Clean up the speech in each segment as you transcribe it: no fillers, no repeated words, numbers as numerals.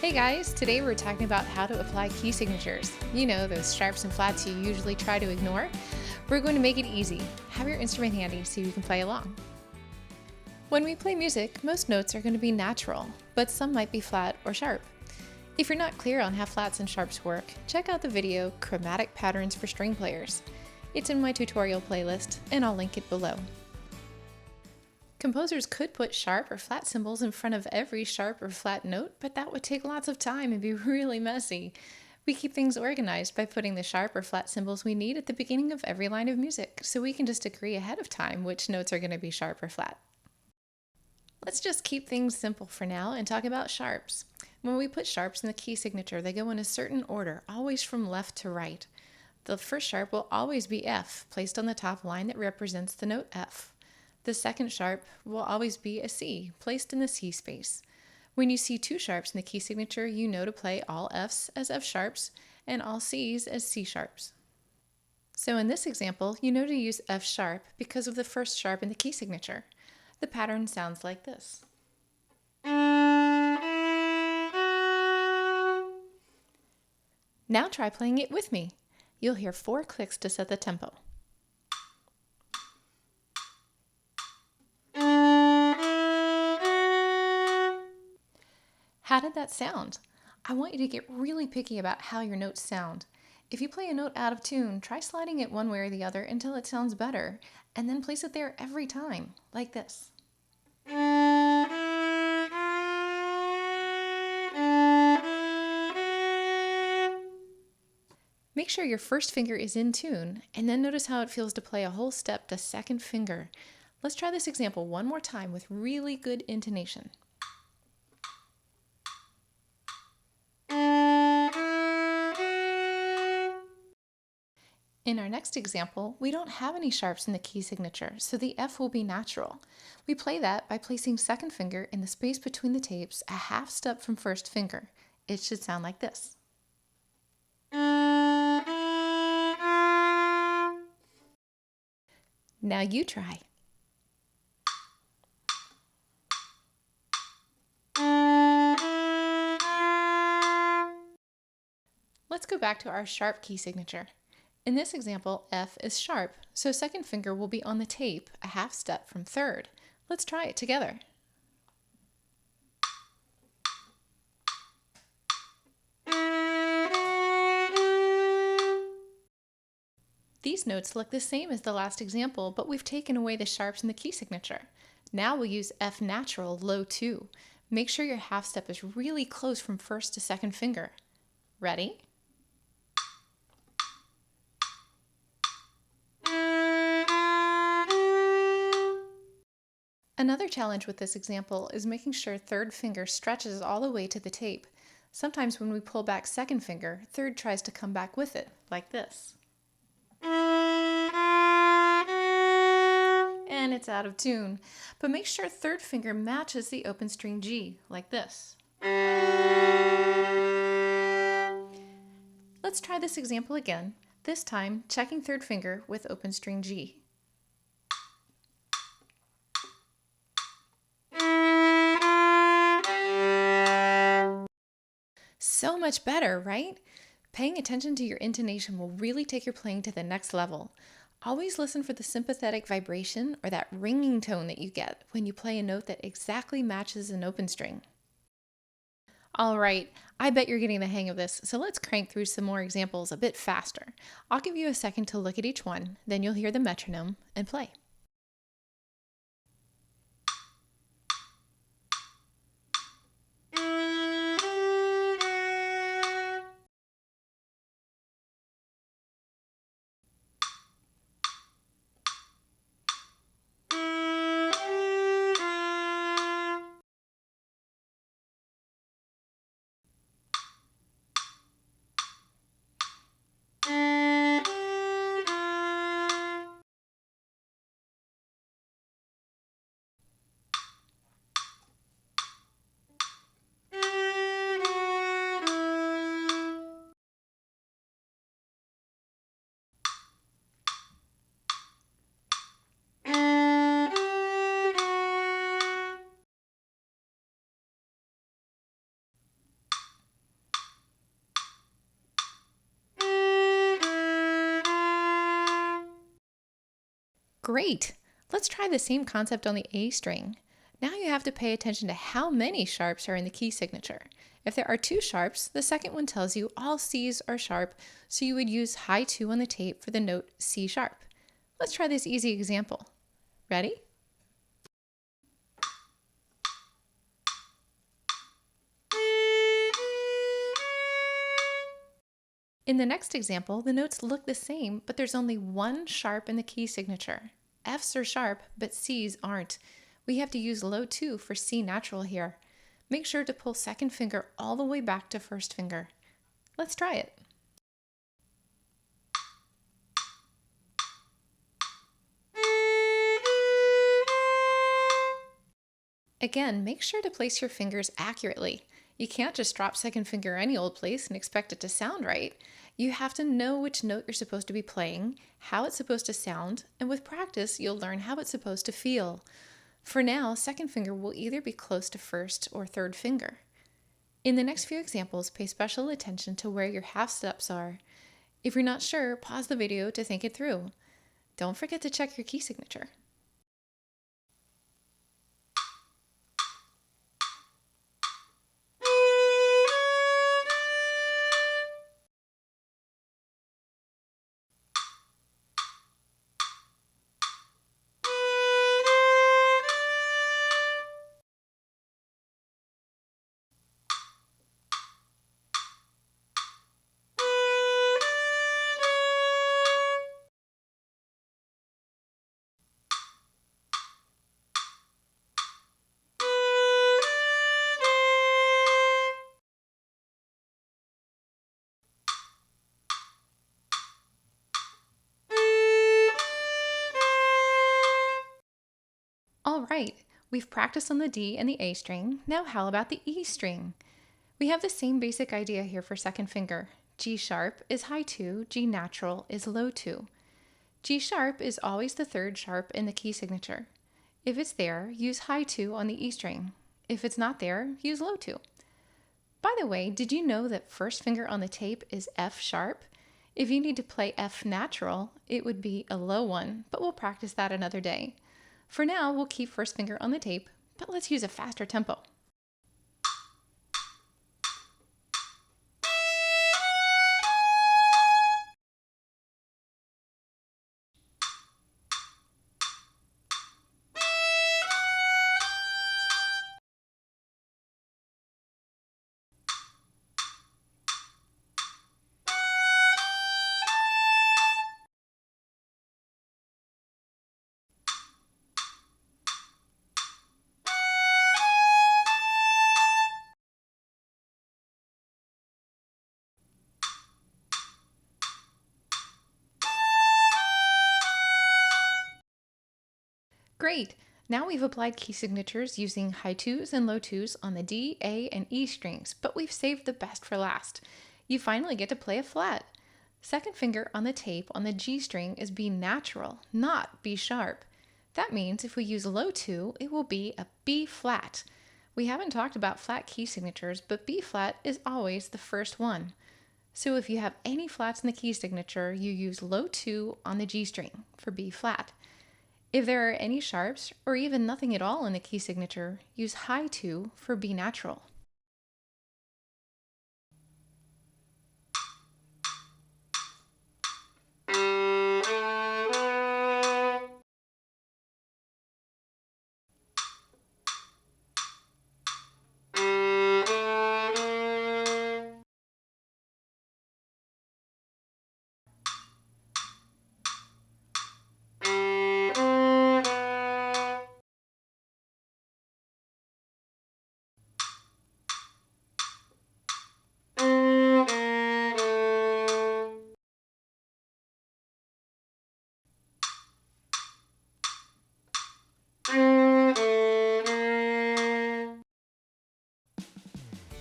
Hey guys, today we're talking about how to apply key signatures. You know, those sharps and flats you usually try to ignore. We're going to make it easy. Have your instrument handy so you can play along. When we play music, most notes are going to be natural, but some might be flat or sharp. If you're not clear on how flats and sharps work, check out the video Chromatic Patterns for String Players. It's in my tutorial playlist, and I'll link it below. Composers could put sharp or flat symbols in front of every sharp or flat note, but that would take lots of time and be really messy. We keep things organized by putting the sharp or flat symbols we need at the beginning of every line of music, so we can just agree ahead of time which notes are going to be sharp or flat. Let's just keep things simple for now and talk about sharps. When we put sharps in the key signature, they go in a certain order, always from left to right. The first sharp will always be F, placed on the top line that represents the note F. The second sharp will always be a C, placed in the C space. When you see two sharps in the key signature, you know to play all Fs as F sharps and all Cs as C sharps. So in this example, you know to use F sharp because of the first sharp in the key signature. The pattern sounds like this. Now try playing it with me. You'll hear 4 clicks to set the tempo. How did that sound? I want you to get really picky about how your notes sound. If you play a note out of tune, try sliding it one way or the other until it sounds better, and then place it there every time, like this. Make sure your first finger is in tune, and then notice how it feels to play a whole step to second finger. Let's try this example one more time with really good intonation. In our next example, we don't have any sharps in the key signature, so the F will be natural. We play that by placing second finger in the space between the tapes a half step from first finger. It should sound like this. Now you try. Let's go back to our sharp key signature. In this example, F is sharp, so second finger will be on the tape a half step from third. Let's try it together. These notes look the same as the last example, but we've taken away the sharps in the key signature. Now we'll use F natural, low 2. Make sure your half step is really close from first to second finger. Ready? Another challenge with this example is making sure third finger stretches all the way to the tape. Sometimes when we pull back second finger, third tries to come back with it, like this. And it's out of tune. But make sure third finger matches the open string G, like this. Let's try this example again, this time checking third finger with open string G. So much better, right? Paying attention to your intonation will really take your playing to the next level. Always listen for the sympathetic vibration or that ringing tone that you get when you play a note that exactly matches an open string. All right, I bet you're getting the hang of this, so let's crank through some more examples a bit faster. I'll give you a second to look at each one, then you'll hear the metronome and play. Great! Let's try the same concept on the A string. Now you have to pay attention to how many sharps are in the key signature. If there are 2 sharps, the second one tells you all C's are sharp, so you would use high 2 on the tape for the note C sharp. Let's try this easy example. Ready? In the next example, the notes look the same, but there's only 1 sharp in the key signature. F's are sharp, but C's aren't. We have to use low 2 for C natural here. Make sure to pull second finger all the way back to first finger. Let's try it. Again, make sure to place your fingers accurately. You can't just drop second finger any old place and expect it to sound right. You have to know which note you're supposed to be playing, how it's supposed to sound, and with practice, you'll learn how it's supposed to feel. For now, second finger will either be close to first or third finger. In the next few examples, pay special attention to where your half steps are. If you're not sure, pause the video to think it through. Don't forget to check your key signature. All right, we've practiced on the D and the A string. Now how about the E string? We have the same basic idea here for second finger. G sharp is high 2, G natural is low 2. G sharp is always the third sharp in the key signature. If it's there, use high 2 on the E string. If it's not there, use low 2. By the way, did you know that first finger on the tape is F sharp? If you need to play F natural, it would be a low one, but we'll practice that another day. For now, we'll keep first finger on the tape, but let's use a faster tempo. Great! Now we've applied key signatures using high 2s and low 2s on the D, A, and E strings, but we've saved the best for last. You finally get to play a flat. Second finger on the tape on the G string is B natural, not B sharp. That means if we use low 2, it will be a B flat. We haven't talked about flat key signatures, but B flat is always the first one. So if you have any flats in the key signature, you use low 2 on the G string for B flat. If there are any sharps, or even nothing at all in the key signature, use high 2 for B natural.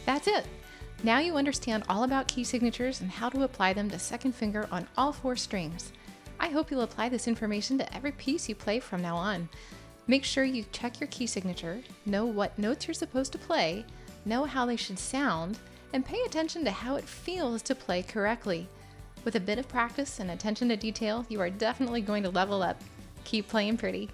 That's it! Now you understand all about key signatures and how to apply them to second finger on all 4 strings. I hope you'll apply this information to every piece you play from now on. Make sure you check your key signature, know what notes you're supposed to play, know how they should sound, and pay attention to how it feels to play correctly. With a bit of practice and attention to detail, you are definitely going to level up. Keep playing pretty.